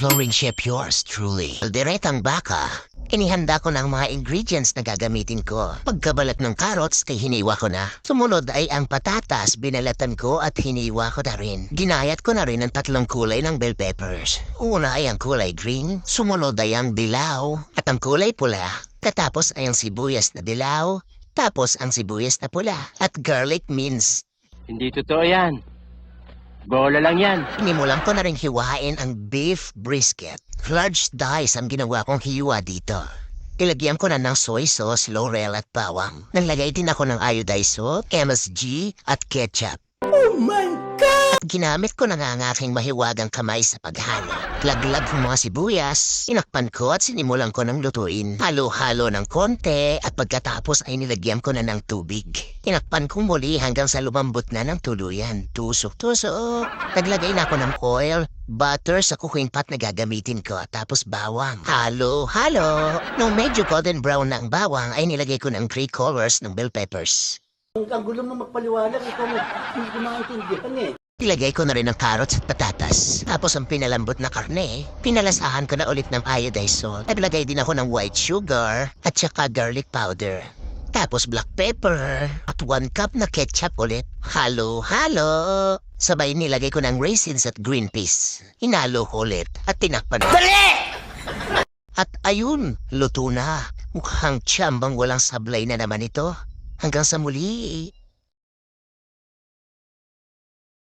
exploring chef yours truly. Diretang baka. Inihanda ko ng mga ingredients na gagamitin ko. Pagkabalat ng carrots ay hiniwa ko na. Sumunod ay ang patatas, binalatan ko at hiniwa ko na rin. Ginayat ko na rin ang tatlong kulay ng bell peppers. Una ay ang kulay green, sumunod ay ang dilaw, at ang kulay pula. Katapos ay ang sibuyas na dilaw, tapos ang sibuyas na pula, at garlic mince. Hindi totoo yan. Bola lang yan. Inimulan ko na rin hiwain ang beef brisket. Large dice ang ginawa kong hiwa dito. Ilagyan ko na ng soy sauce, laurel at bawang. Nalagay din ako ng iodized salt, MSG at ketchup. Oh my God! At ginamit ko na nga ang aking mahiwagang kamay sa paghalo. Laglag ng mga sibuyas, inakpan ko at sinimulan ko ng lutuin. Halo-halo ng konti at pagkatapos ay nilagyan ko na ng tubig. Inakpan ko muli hanggang sa lumambot na ng tuluyan. Tusok-tusok. Naglagay na ako ng oil, butter sa cooking pot na gagamitin ko, tapos bawang. Halo-halo. Nung medyo golden brown na ang bawang, ay nilagay ko ng 3 colors ng bell peppers. Ang gulo mo magpaliwanag, ikaw mo, hindi ko maintindihan eh. Ilagay ko na rin ang carrots at patatas. Tapos ang pinalambot na karne, pinalasahan ko na ulit ng iodized salt. Naglagay din ako ng white sugar at saka garlic powder. Tapos black pepper at 1 cup na ketchup ulit. Halo-halo. Sabay nilagay ko ng raisins at green peas. Hinalo ko ulit at tinakpan. Dali! At ayun, luto na. Mukhang tiyambang walang sablay na naman ito. Hanggang sa muli.